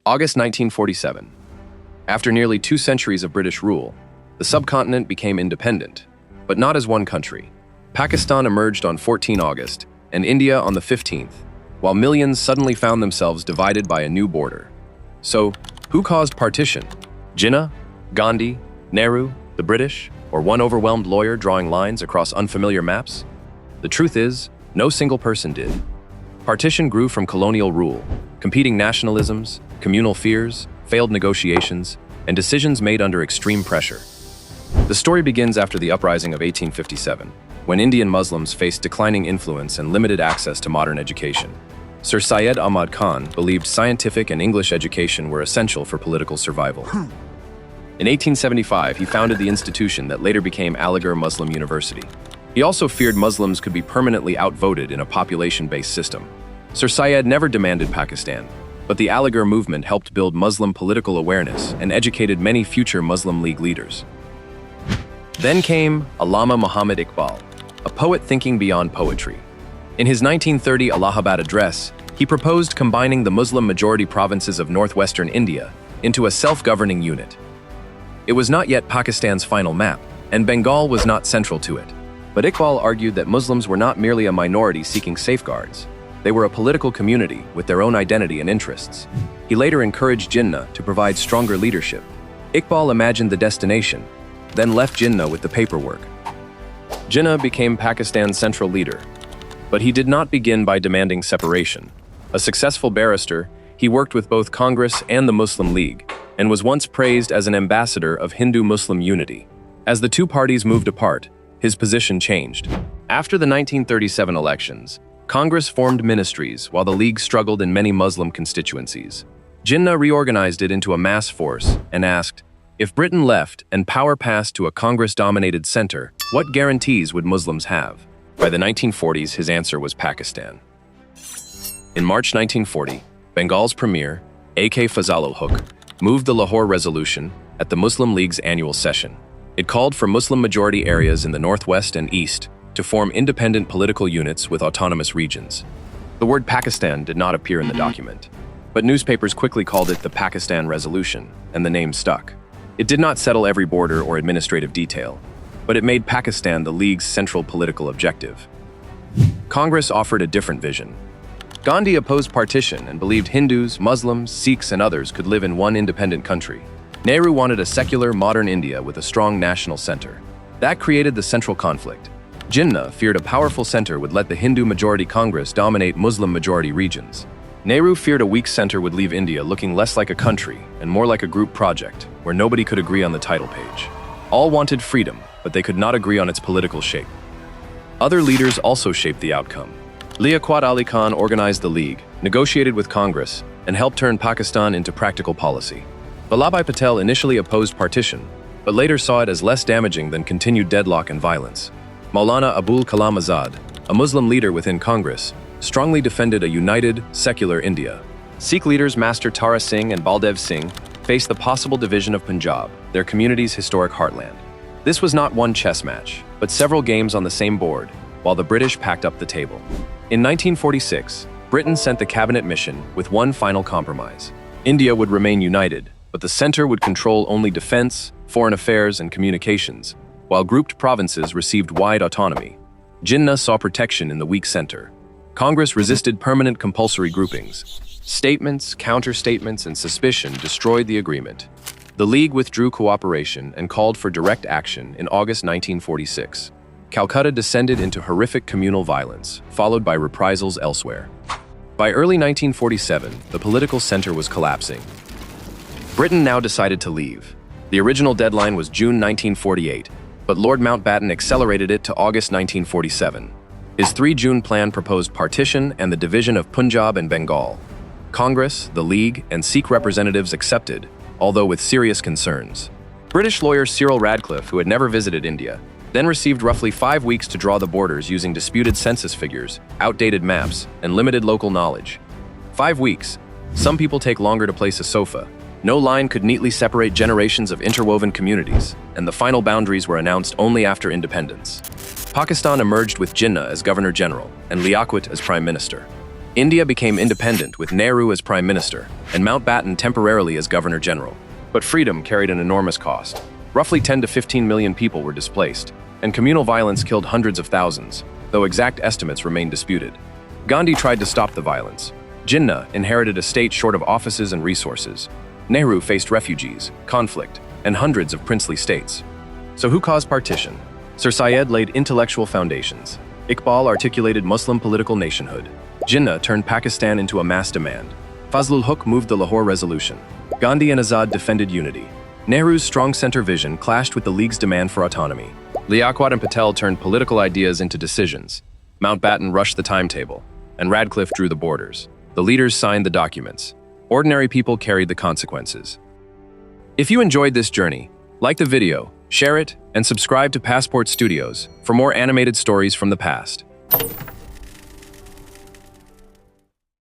August 1947. After nearly 2 centuries of British rule, the subcontinent became independent, but not as one country. Pakistan emerged on 14 August, and India on the 15th, while millions suddenly found themselves divided by a new border. So, who caused partition? Jinnah, Gandhi, Nehru, the British, or one overwhelmed lawyer drawing lines across unfamiliar maps? The truth is, no single person did. Partition grew from colonial rule, competing nationalisms, communal fears, failed negotiations, and decisions made under extreme pressure. The story begins after the uprising of 1857, when Indian Muslims faced declining influence and limited access to modern education. Sir Syed Ahmad Khan believed scientific and English education were essential for political survival. In 1875, he founded the institution that later became Aligarh Muslim University. He also feared Muslims could be permanently outvoted in a population-based system. Sir Syed never demanded Pakistan, but the Aligarh movement helped build Muslim political awareness and educated many future Muslim League leaders. Then came Allama Muhammad Iqbal, a poet thinking beyond poetry. In his 1930 Allahabad address, he proposed combining the Muslim-majority provinces of northwestern India into a self-governing unit. It was not yet Pakistan's final map, and Bengal was not central to it. But Iqbal argued that Muslims were not merely a minority seeking safeguards. They were a political community with their own identity and interests. He later encouraged Jinnah to provide stronger leadership. Iqbal imagined the destination, then left Jinnah with the paperwork. Jinnah became Pakistan's central leader, but he did not begin by demanding separation. A successful barrister, he worked with both Congress and the Muslim League, and was once praised as an ambassador of Hindu-Muslim unity. As the two parties moved apart, his position changed. After the 1937 elections, Congress formed ministries while the League struggled in many Muslim constituencies. Jinnah reorganized it into a mass force and asked, if Britain left and power passed to a Congress-dominated center, what guarantees would Muslims have? By the 1940s, his answer was Pakistan. In March 1940, Bengal's premier, A.K. Fazl-ul-Huq, moved the Lahore Resolution at the Muslim League's annual session. It called for Muslim-majority areas in the northwest and east to form independent political units with autonomous regions. The word Pakistan did not appear in the document, but newspapers quickly called it the Pakistan Resolution, and the name stuck. It did not settle every border or administrative detail, but it made Pakistan the League's central political objective. Congress offered a different vision. Gandhi opposed partition and believed Hindus, Muslims, Sikhs, and others could live in one independent country. Nehru wanted a secular, modern India with a strong national center. That created the central conflict. Jinnah feared a powerful center would let the Hindu-majority Congress dominate Muslim-majority regions. Nehru feared a weak center would leave India looking less like a country and more like a group project, where nobody could agree on the title page. All wanted freedom, but they could not agree on its political shape. Other leaders also shaped the outcome. Liaquat Ali Khan organized the League, negotiated with Congress, and helped turn Pakistan into practical policy. Vallabhbhai Patel initially opposed partition, but later saw it as less damaging than continued deadlock and violence. Maulana Abul Kalam Azad, a Muslim leader within Congress, strongly defended a united, secular India. Sikh leaders Master Tara Singh and Baldev Singh faced the possible division of Punjab, their community's historic heartland. This was not one chess match, but several games on the same board, while the British packed up the table. In 1946, Britain sent the cabinet mission with one final compromise. India would remain united, but the center would control only defense, foreign affairs, and communications, while grouped provinces received wide autonomy. Jinnah saw protection in the weak center. Congress resisted permanent compulsory groupings. Statements, counter-statements, and suspicion destroyed the agreement. The League withdrew cooperation and called for direct action in August 1946. Calcutta descended into horrific communal violence, followed by reprisals elsewhere. By early 1947, the political center was collapsing. Britain now decided to leave. The original deadline was June 1948, but Lord Mountbatten accelerated it to August 1947. His 3 June plan proposed partition and the division of Punjab and Bengal. Congress, the League, and Sikh representatives accepted, although with serious concerns. British lawyer Cyril Radcliffe, who had never visited India, then received roughly 5 weeks to draw the borders using disputed census figures, outdated maps, and limited local knowledge. 5 weeks. Some people take longer to place a sofa. No line could neatly separate generations of interwoven communities, and the final boundaries were announced only after independence. Pakistan emerged with Jinnah as Governor General and Liaquat as Prime Minister. India became independent with Nehru as Prime Minister and Mountbatten temporarily as Governor General. But freedom carried an enormous cost. Roughly 10 to 15 million people were displaced, and communal violence killed hundreds of thousands, though exact estimates remain disputed. Gandhi tried to stop the violence. Jinnah inherited a state short of offices and resources. Nehru faced refugees, conflict, and hundreds of princely states. So who caused partition? Sir Syed laid intellectual foundations. Iqbal articulated Muslim political nationhood. Jinnah turned Pakistan into a mass demand. Fazlul Huq moved the Lahore Resolution. Gandhi and Azad defended unity. Nehru's strong center vision clashed with the League's demand for autonomy. Liaquat and Patel turned political ideas into decisions. Mountbatten rushed the timetable, and Radcliffe drew the borders. The leaders signed the documents. Ordinary people carried the consequences. If you enjoyed this journey, like the video, share it, and subscribe to Passport Studios for more animated stories from the past.